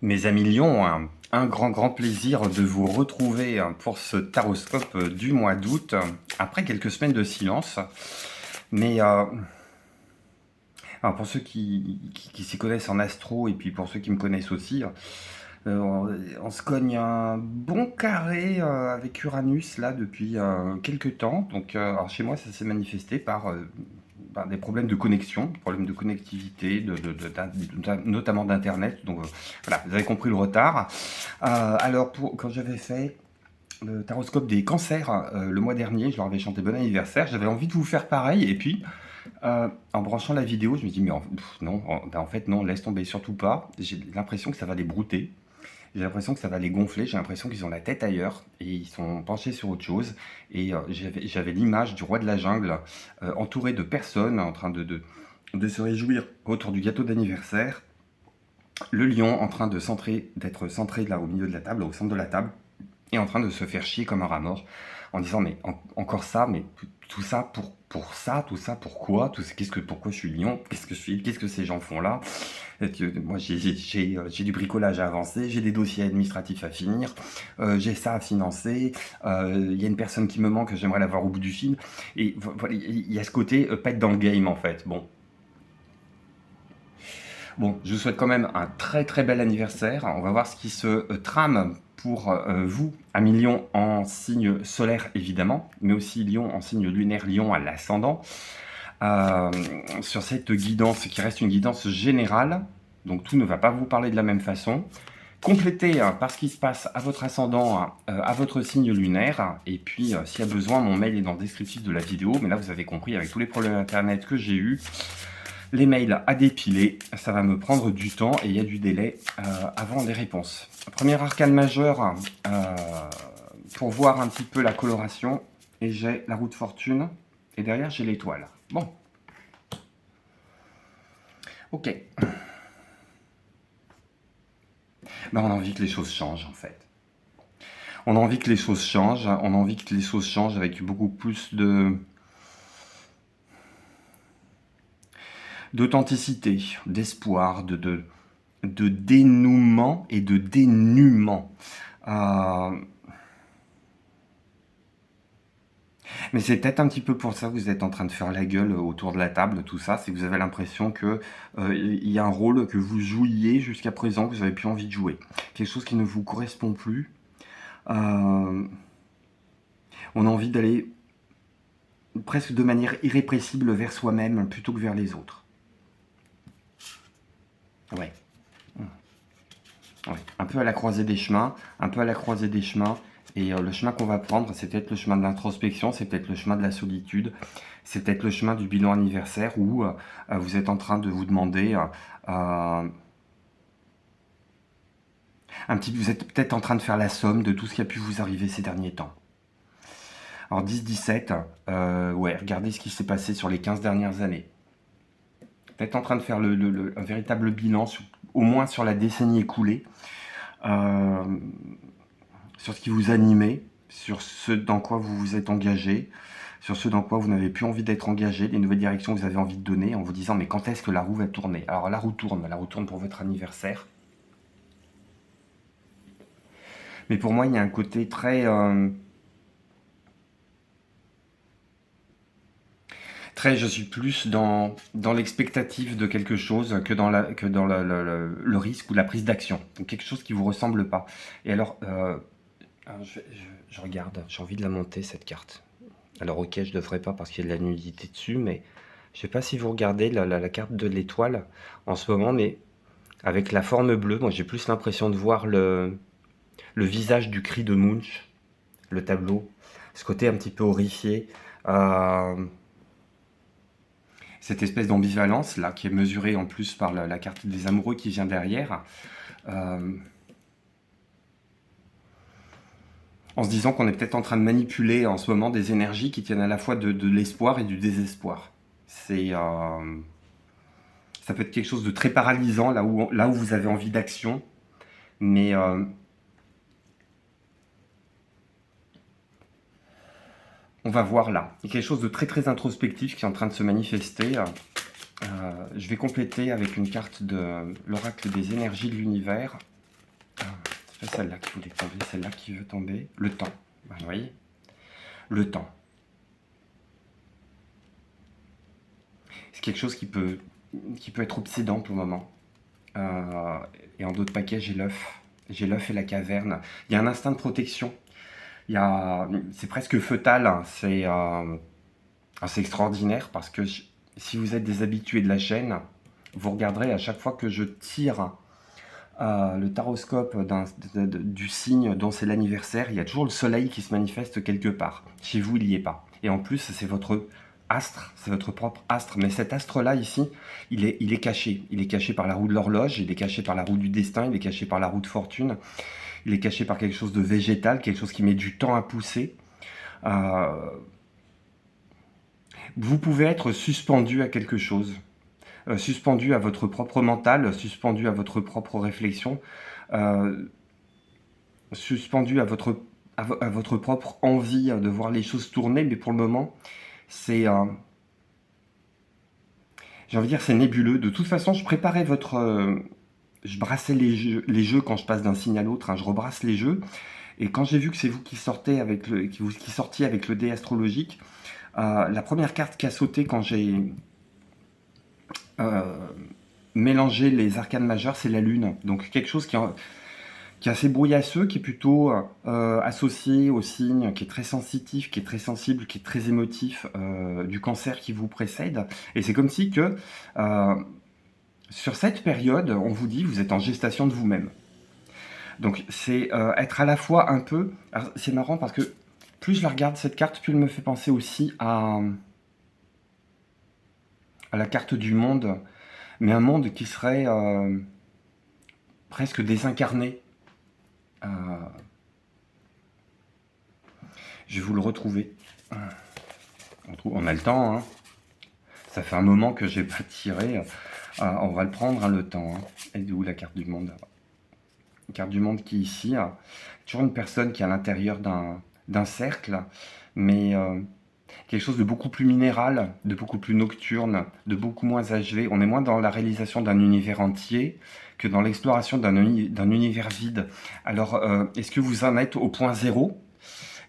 Mes amis Lions, un grand plaisir de vous retrouver pour ce taroscope du mois d'août, après quelques semaines de silence. Mais alors pour ceux qui s'y connaissent en astro et puis pour ceux qui me connaissent aussi, on se cogne un bon carré avec Uranus là depuis quelques temps. Donc alors chez moi ça s'est manifesté par des problèmes de connexion, problèmes de connectivité, notamment d'internet. Donc voilà, vous avez compris le retard. Alors quand j'avais fait le taroscope des cancers le mois dernier, je leur avais chanté bon anniversaire, j'avais envie de vous faire pareil et puis en branchant la vidéo, je me dis mais non, en fait non, laisse tomber, surtout pas. J'ai l'impression que ça va les brouter. J'ai l'impression que ça va les gonfler, j'ai l'impression qu'ils ont la tête ailleurs et ils sont penchés sur autre chose. Et j'avais l'image du roi de la jungle entouré de personnes en train de se réjouir autour du gâteau d'anniversaire. Le lion en train d'être centré là au milieu de la table, au centre de la table, et en train de se faire chier comme un rat mort en disant mais encore ça, mais tout ça pour ça, tout ça pourquoi, pourquoi je suis lion, qu'est-ce que ces gens font là. Moi j'ai du bricolage à avancer, j'ai des dossiers administratifs à finir, j'ai ça à financer, il y a une personne qui me manque, j'aimerais l'avoir au bout du fil, et voilà, il y a ce côté pète dans le game en fait. Bon, je vous souhaite quand même un très bel anniversaire. On va voir ce qui se trame pour vous, amis Lion en signe solaire évidemment, mais aussi Lion en signe lunaire, Lion à l'ascendant. Sur cette guidance qui reste une guidance générale, donc tout ne va pas vous parler de la même façon. Complétez par ce qui se passe à votre ascendant, à votre signe lunaire, et puis s'il y a besoin, mon mail est dans le descriptif de la vidéo, mais là vous avez compris avec tous les problèmes internet que j'ai eu, les mails à dépiler, ça va me prendre du temps et il y a du délai avant les réponses. Premier arcane majeur pour voir un petit peu la coloration, et j'ai la roue de fortune et derrière j'ai l'étoile. Bon, ok. Ben, on a envie que les choses changent en fait. On a envie que les choses changent, on a envie que les choses changent avec beaucoup plus d'authenticité, d'espoir, de dénouement et de dénuement. Mais c'est peut-être un petit peu pour ça que vous êtes en train de faire la gueule autour de la table, tout ça, c'est que vous avez l'impression que il y a un rôle que vous jouiez jusqu'à présent, que vous n'avez plus envie de jouer. Quelque chose qui ne vous correspond plus. On a envie d'aller presque de manière irrépressible vers soi-même plutôt que vers les autres. Ouais. Ouais. Un peu à la croisée des chemins, un peu à la croisée des chemins. Et le chemin qu'on va prendre, c'est peut-être le chemin de l'introspection, c'est peut-être le chemin de la solitude, c'est peut-être le chemin du bilan anniversaire où vous êtes en train de vous demander vous êtes peut-être en train de faire la somme de tout ce qui a pu vous arriver ces derniers temps. Alors 10-17, ouais, regardez ce qui s'est passé sur les 15 dernières années. Peut-être en train de faire un véritable bilan, au moins sur la décennie écoulée, sur ce qui vous animait, sur ce dans quoi vous vous êtes engagé, sur ce dans quoi vous n'avez plus envie d'être engagé, les nouvelles directions que vous avez envie de donner, en vous disant mais quand est-ce que la roue va tourner? Alors la roue tourne pour votre anniversaire. Mais pour moi, il y a un côté très je suis plus dans l'expectative de quelque chose que dans le risque ou la prise d'action. Donc quelque chose qui ne vous ressemble pas. Et alors, je regarde, j'ai envie de la monter cette carte. Alors ok, je ne devrais pas parce qu'il y a de la nudité dessus, mais je ne sais pas si vous regardez la carte de l'étoile en ce moment, mais avec la forme bleue, moi j'ai plus l'impression de voir le visage du cri de Munch, le tableau, ce côté un petit peu horrifié, cette espèce d'ambivalence là qui est mesurée en plus par la carte des amoureux qui vient derrière, en se disant qu'on est peut-être en train de manipuler en ce moment des énergies qui tiennent à la fois de l'espoir et du désespoir. Ça peut être quelque chose de très paralysant là où vous avez envie d'action, mais on va voir là. Il y a quelque chose de très introspectif qui est en train de se manifester. Je vais compléter avec une carte de l'oracle des énergies de l'univers. C'est celle-là qui voulait tomber, celle-là qui veut tomber. Le temps. Vous voyez? Le temps. C'est quelque chose qui peut être obsédant pour le moment. Et en d'autres paquets, j'ai l'œuf. J'ai l'œuf et la caverne. Il y a un instinct de protection. C'est presque fœtal. Hein. C'est extraordinaire parce que si vous êtes des habitués de la chaîne, vous regarderez à chaque fois que je tire le taroscope du signe dont c'est l'anniversaire, il y a toujours le soleil qui se manifeste quelque part. Chez vous, il n'y est pas. Et en plus, c'est votre astre, c'est votre propre astre. Mais cet astre-là, ici, il est caché. Il est caché par la roue de l'horloge, il est caché par la roue du destin, il est caché par la roue de fortune, il est caché par quelque chose de végétal, quelque chose qui met du temps à pousser. Vous pouvez être suspendu à quelque chose. Suspendu à votre propre mental, suspendu à votre propre réflexion, suspendu à votre propre envie de voir les choses tourner, mais pour le moment, j'ai envie de dire, c'est nébuleux. De toute façon, je préparais je brassais les jeux quand je passe d'un signe à l'autre, hein, je rebrasse les jeux, et quand j'ai vu que c'est vous qui sortiez avec le dé astrologique, la première carte qui a sauté quand j'ai mélanger les arcanes majeures, c'est la lune. Donc quelque chose qui est assez brouillasseux, qui est plutôt associé au signe, qui est très sensitif, qui est très sensible, qui est très émotif du cancer qui vous précède. Et c'est comme si que sur cette période, on vous dit, vous êtes en gestation de vous-même. Donc c'est être à la fois un peu... C'est marrant parce que plus je la regarde cette carte, plus elle me fait penser aussi à la carte du monde, mais un monde qui serait presque désincarné. Je vais vous le retrouver. On a le temps, hein. Ça fait un moment que j'ai pas tiré. On va le prendre, hein, le temps. Hein. Elle est où la carte du monde? La carte du monde qui est ici. Toujours une personne qui est à l'intérieur d'un cercle, mais quelque chose de beaucoup plus minéral, de beaucoup plus nocturne, de beaucoup moins achevé. On est moins dans la réalisation d'un univers entier que dans l'exploration d'un univers vide. Alors, est-ce que vous en êtes au point zéro?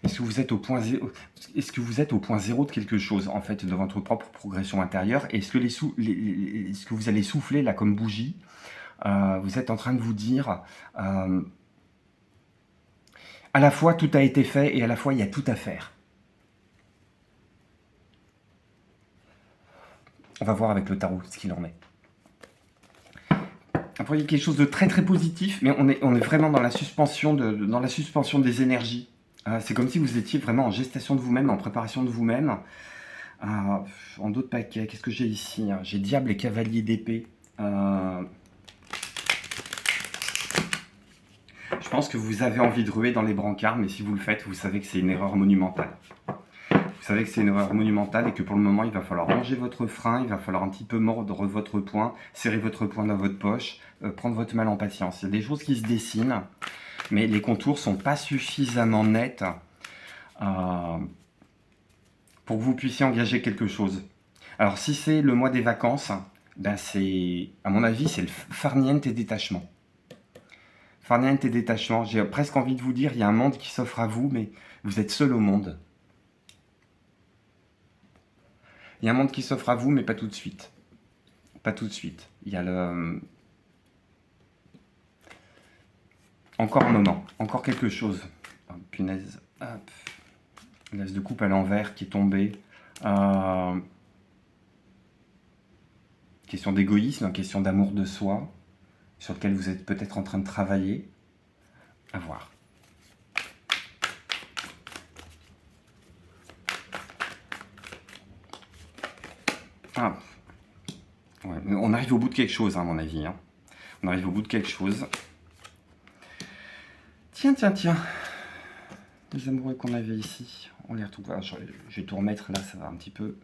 Est-ce que vous êtes au point zéro? Est-ce que vous êtes au point zéro de quelque chose, en fait, de votre propre progression intérieure? Est-ce que vous allez souffler, là, comme bougie? Vous êtes en train de vous dire... à la fois, tout a été fait, et à la fois, il y a tout à faire. On va voir avec le tarot ce qu'il en est. Après, il y a quelque chose de très très positif, mais on est vraiment dans la suspension des énergies. C'est comme si vous étiez vraiment en gestation de vous-même, en préparation de vous-même. En d'autres paquets, qu'est-ce que j'ai ici? J'ai diable et cavalier d'épée. Je pense que vous avez envie de ruer dans les brancards, mais si vous le faites, vous savez que c'est une erreur monumentale. Vous savez que c'est une erreur monumentale et que pour le moment, il va falloir ranger votre frein, il va falloir un petit peu mordre votre poing, serrer votre poing dans votre poche, prendre votre mal en patience. Il y a des choses qui se dessinent, mais les contours ne sont pas suffisamment nets pour que vous puissiez engager quelque chose. Alors, si c'est le mois des vacances, ben à mon avis, c'est le farniente et détachement. Farniente et détachement, j'ai presque envie de vous dire, il y a un monde qui s'offre à vous, mais vous êtes seul au monde. Il y a un monde qui s'offre à vous, mais pas tout de suite. Pas tout de suite. Il y a encore un moment, encore quelque chose. Oh, punaise. Hop. L'as de coupe à l'envers qui est tombé. Question d'égoïsme, question d'amour de soi, sur lequel vous êtes peut-être en train de travailler. À voir. Ah. Ouais, on arrive au bout de quelque chose, hein, à mon avis. Hein. On arrive au bout de quelque chose. Tiens. Les amoureux qu'on avait ici, on les retrouve. Alors, je vais tout remettre là, ça va un petit peu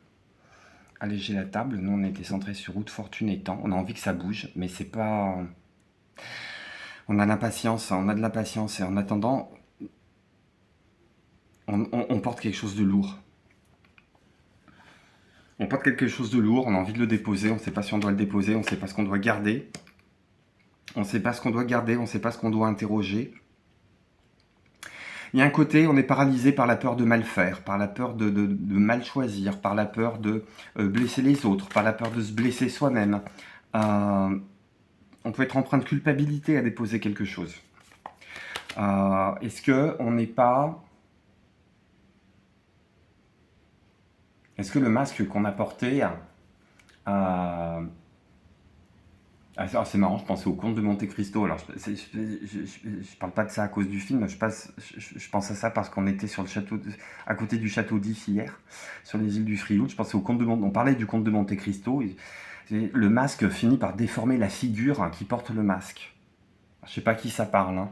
alléger la table. Nous, on était centré sur route, fortune et temps. On a envie que ça bouge, mais c'est pas... On a de l'impatience, et en attendant, on porte quelque chose de lourd. On porte quelque chose de lourd, on a envie de le déposer, on ne sait pas si on doit le déposer, on ne sait pas ce qu'on doit garder. On ne sait pas ce qu'on doit garder, on ne sait pas ce qu'on doit interroger. Il y a un côté, on est paralysé par la peur de mal faire, par la peur de mal choisir, par la peur de blesser les autres, par la peur de se blesser soi-même. On peut être empreint de culpabilité à déposer quelque chose. Est-ce que on n'est pas... Est-ce que le masque qu'on a porté... c'est marrant, je pensais au Comte de Monte Cristo. Alors, je parle pas de ça à cause du film, je pense à ça parce qu'on était sur le château, à côté du château d'If hier, sur les îles du Frioul. Je pensais au Comte de Monte, on parlait du Comte de Monte Cristo. Le masque finit par déformer la figure qui porte le masque. Je sais pas qui ça parle, hein.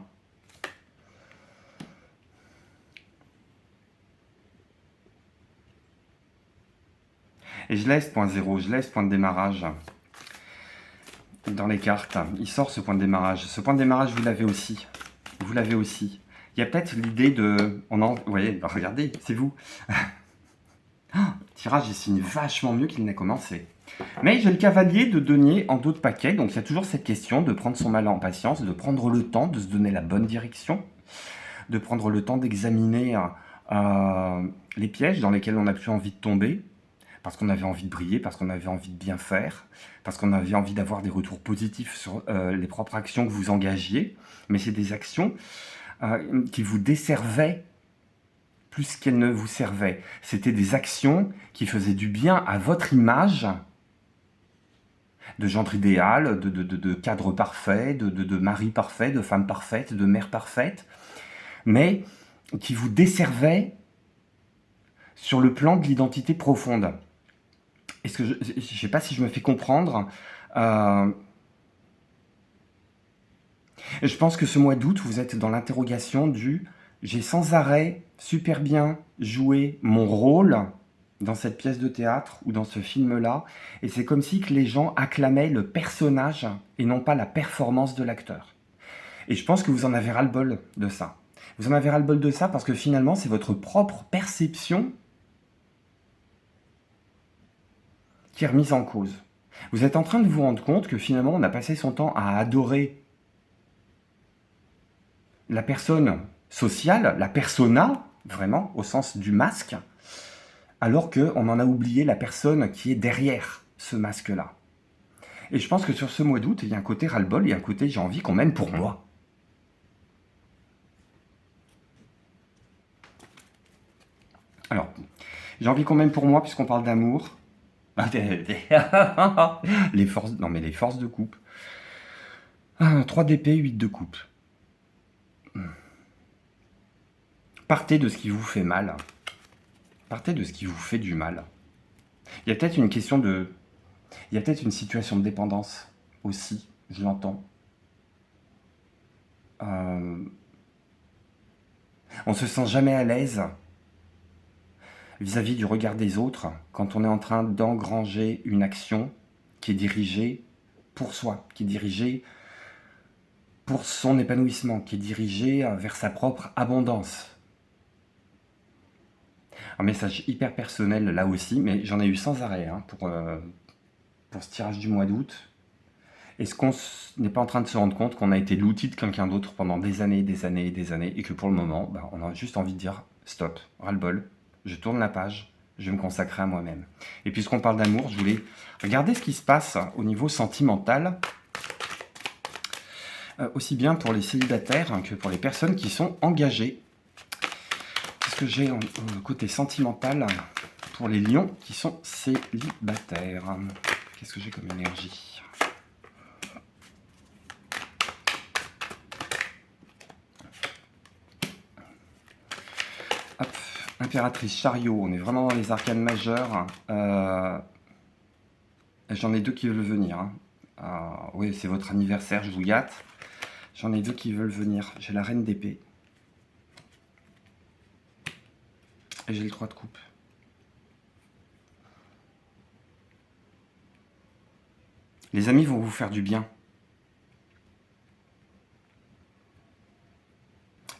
Et je laisse point zéro, je laisse point de démarrage dans les cartes. Il sort ce point de démarrage. Ce point de démarrage, vous l'avez aussi. Vous l'avez aussi. Il y a peut-être l'idée de... Vous voyez, bah regardez, c'est vous. Le tirage, il signe vachement mieux qu'il n'a commencé. Mais j'ai le cavalier de denier en dos de paquet, donc il y a toujours cette question de prendre son mal en patience, de prendre le temps de se donner la bonne direction, de prendre le temps d'examiner les pièges dans lesquels on n'a plus envie de tomber, parce qu'on avait envie de briller, parce qu'on avait envie de bien faire, parce qu'on avait envie d'avoir des retours positifs sur les propres actions que vous engagiez, mais c'est des actions qui vous desservaient plus qu'elles ne vous servaient. C'était des actions qui faisaient du bien à votre image de gendre idéal, de cadre parfait, de mari parfait, de femme parfaite, de mère parfaite, mais qui vous desservaient sur le plan de l'identité profonde. Est-ce que je ne sais pas si je me fais comprendre. Je pense que ce mois d'août, vous êtes dans l'interrogation du « j'ai sans arrêt super bien joué mon rôle » dans cette pièce de théâtre ou dans ce film-là, et c'est comme si que les gens acclamaient le personnage et non pas la performance de l'acteur. Et je pense que vous en avez ras-le-bol de ça. Vous en avez ras-le-bol de ça parce que finalement, c'est votre propre perception qui est remise en cause. Vous êtes en train de vous rendre compte que finalement, on a passé son temps à adorer la personne sociale, la persona, vraiment, au sens du masque, alors qu'on en a oublié la personne qui est derrière ce masque-là. Et je pense que sur ce mois d'août, il y a un côté ras-le-bol, il y a un côté j'ai envie qu'on m'aime pour moi. Alors, j'ai envie qu'on m'aime pour moi puisqu'on parle d'amour. Les forces, non mais les forces de coupe. 3 d'épée, 8 de coupe. Partez de ce qui vous fait mal. Partez de ce qui vous fait du mal. Il y a peut-être une question de... Il y a peut-être une situation de dépendance aussi, je l'entends. On se sent jamais à l'aise vis-à-vis du regard des autres quand on est en train d'engranger une action qui est dirigée pour soi, qui est dirigée pour son épanouissement, qui est dirigée vers sa propre abondance. Un message hyper personnel là aussi, mais j'en ai eu sans arrêt pour ce tirage du mois d'août. Est-ce qu'on n'est pas en train de se rendre compte qu'on a été l'outil de quelqu'un d'autre pendant des années, des années et des années, et que pour le moment, on a juste envie de dire stop, ras-le-bol, je tourne la page, je vais me consacrer à moi-même. Et puisqu'on parle d'amour, je voulais regarder ce qui se passe au niveau sentimental, aussi bien pour les célibataires que pour les personnes qui sont engagées. Qu'est-ce que j'ai côté sentimental pour les lions qui sont célibataires? Qu'est-ce que j'ai comme énergie? Hop, impératrice, chariot, on est vraiment dans les arcanes majeures. J'en ai 2 qui veulent venir. Oui, c'est votre anniversaire, je vous gâte. J'en ai 2 qui veulent venir. J'ai la reine d'épée. Et j'ai le 3 de coupe. Les amis vont vous faire du bien.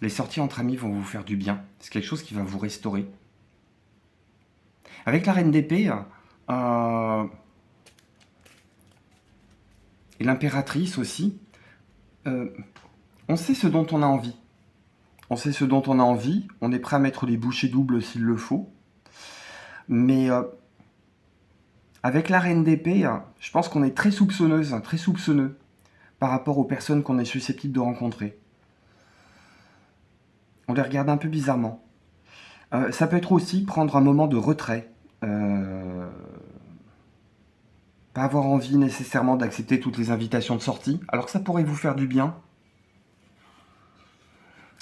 Les sorties entre amis vont vous faire du bien. C'est quelque chose qui va vous restaurer. Avec la reine d'épée et l'impératrice aussi, on sait ce dont on a envie. on sait ce dont on a envie, on est prêt à mettre les bouchées doubles s'il le faut. Mais avec la reine d'épée, je pense qu'on est très soupçonneuse, très soupçonneux par rapport aux personnes qu'on est susceptible de rencontrer. On les regarde un peu bizarrement. Ça peut être aussi prendre un moment de retrait. Pas avoir envie nécessairement d'accepter toutes les invitations de sortie. Alors ça pourrait vous faire du bien.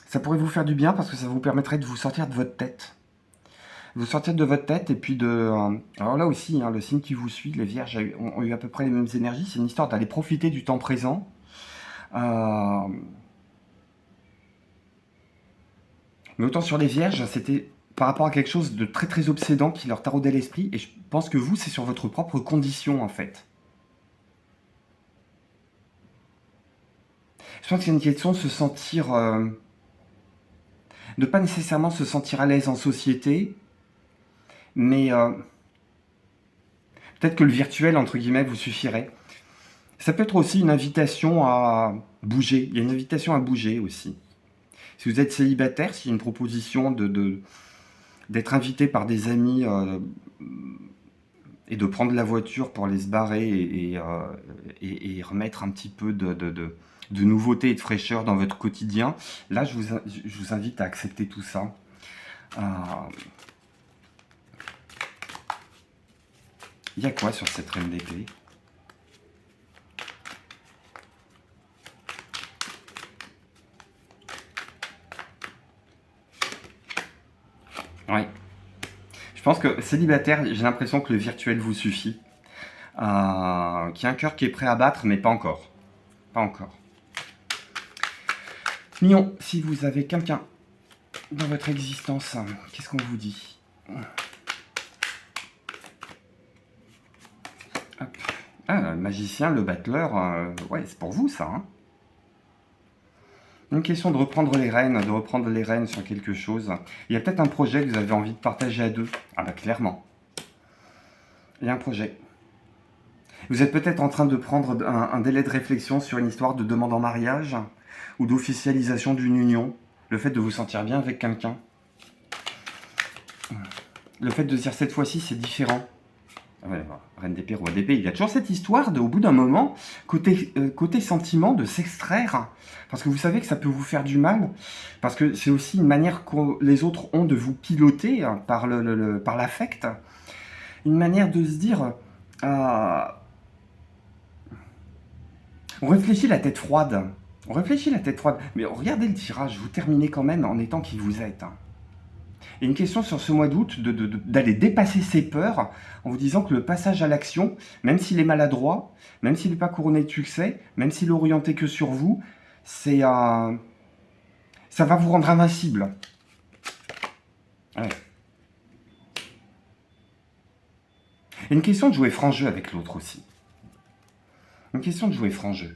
Ça pourrait vous faire du bien parce que ça vous permettrait de vous sortir de votre tête. Vous sortir de votre tête et puis de... alors là aussi, le signe qui vous suit, les vierges ont eu à peu près les mêmes énergies. C'est une histoire d'aller profiter du temps présent. Mais autant sur les vierges, c'était par rapport à quelque chose de très très obsédant qui leur taraudait l'esprit. Et je pense que vous, c'est sur votre propre condition en fait. Je pense qu'il y a une question de se sentir... de pas nécessairement se sentir à l'aise en société, mais peut-être que le virtuel, entre guillemets, vous suffirait. Ça peut être aussi une invitation à bouger. Il y a une invitation à bouger aussi. Si vous êtes célibataire, s'il y a une proposition d'être invité par des amis et de prendre la voiture pour aller se barrer et remettre un petit peu de nouveauté et de fraîcheur dans votre quotidien, là, je vous invite à accepter tout ça. Il y a quoi sur cette reine d'épée? Oui. Je pense que célibataire, j'ai l'impression que le virtuel vous suffit. Qu'il y a un cœur qui est prêt à battre, mais pas encore. Pas encore. Lion, si vous avez quelqu'un dans votre existence, qu'est-ce qu'on vous dit? Hop. Ah, le magicien, le battleur, ouais, c'est pour vous ça. Hein. Une question de reprendre les rênes sur quelque chose. Il y a peut-être un projet que vous avez envie de partager à deux. Ah bah clairement. Il y a un projet. Vous êtes peut-être en train de prendre un délai de réflexion sur une histoire de demande en mariage ou d'officialisation d'une union. Le fait de vous sentir bien avec quelqu'un. Le fait de se dire cette fois-ci c'est différent. Ouais, reine d'épée, roi d'épée, il y a toujours cette histoire au bout d'un moment, côté sentiment, de s'extraire, parce que vous savez que ça peut vous faire du mal, parce que c'est aussi une manière que les autres ont de vous piloter par l'affect, une manière de se dire, on réfléchit la tête froide, mais regardez le tirage, vous terminez quand même en étant qui vous êtes. Et une question sur ce mois d'août, d'aller dépasser ses peurs en vous disant que le passage à l'action, même s'il est maladroit, même s'il n'est pas couronné de succès, même s'il est orienté que sur vous, ça va vous rendre invincible. Ouais. Et une question de jouer franc jeu avec l'autre aussi. Une question de jouer franc jeu.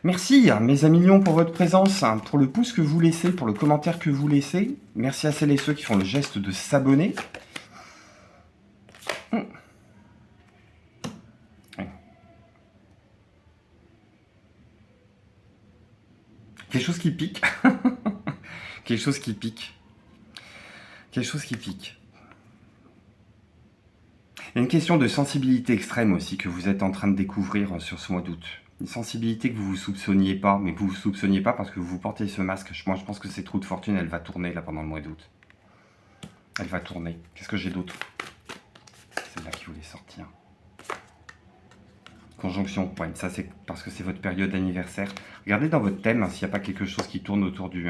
Merci mes amis lions pour votre présence, pour le pouce que vous laissez, pour le commentaire que vous laissez. Merci à celles et ceux qui font le geste de s'abonner. Quelque chose qui pique. Quelque chose qui pique. Quelque chose qui pique. Il y a une question de sensibilité extrême aussi que vous êtes en train de découvrir sur ce mois d'août. Une sensibilité que vous ne vous soupçonniez pas, mais que vous ne vous soupçonniez pas parce que vous portez ce masque. Moi, je pense que cette roue de fortune, elle va tourner là pendant le mois d'août. Elle va tourner. Qu'est-ce que j'ai d'autre? C'est là qui voulait sortir. Conjonction, ouais, ça c'est parce que c'est votre période d'anniversaire. Regardez dans votre thème s'il n'y a pas quelque chose qui tourne autour du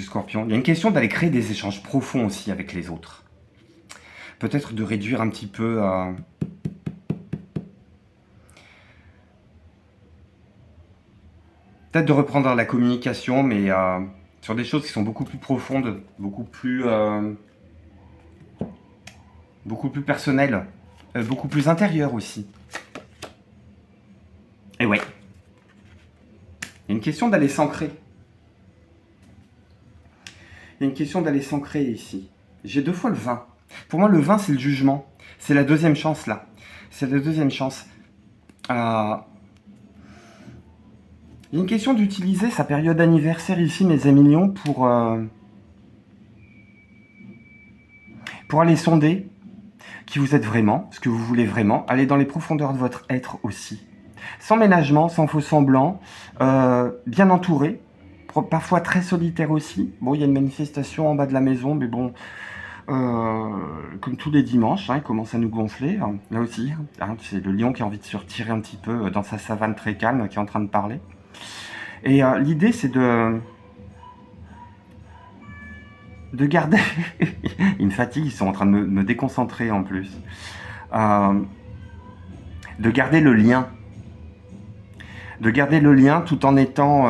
scorpion. Il y a une question d'aller créer des échanges profonds aussi avec les autres. Peut-être de réduire un petit peu... peut-être de reprendre la communication, mais sur des choses qui sont beaucoup plus profondes, beaucoup plus personnelles, beaucoup plus intérieures aussi. Et ouais. Il y a une question d'aller s'ancrer. Il y a une question d'aller s'ancrer ici. J'ai 2 fois le 20. Pour moi, le 20, c'est le jugement. C'est la deuxième chance, là. C'est la deuxième chance. Il y a une question d'utiliser sa période d'anniversaire ici, mes amis lions, pour aller sonder qui vous êtes vraiment, ce que vous voulez vraiment, aller dans les profondeurs de votre être aussi. Sans ménagement, sans faux semblant, bien entouré, parfois très solitaire aussi. Bon, il y a une manifestation en bas de la maison, mais bon, comme tous les dimanches, hein, il commence à nous gonfler, hein, là aussi. Hein, c'est le lion qui a envie de se retirer un petit peu dans sa savane très calme, qui est en train de parler. Et l'idée, c'est de garder... Une fatigue, ils sont en train de me déconcentrer en plus. De garder le lien. De garder le lien tout en étant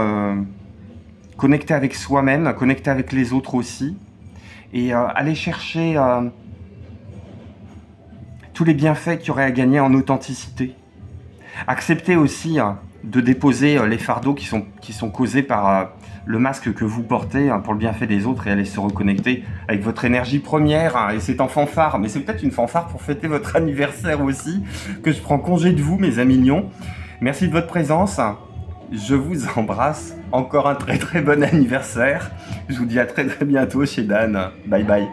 connecté avec soi-même, connecté avec les autres aussi. Et aller chercher tous les bienfaits qu'il y aurait à gagner en authenticité. Accepter aussi de déposer les fardeaux qui sont causés par le masque que vous portez pour le bienfait des autres et aller se reconnecter avec votre énergie première. Et c'est en fanfare, mais c'est peut-être une fanfare pour fêter votre anniversaire aussi, que je prends congé de vous, mes amis lions. Merci de votre présence. Je vous embrasse. Encore un très très bon anniversaire. Je vous dis à très très bientôt chez Dan. Bye bye.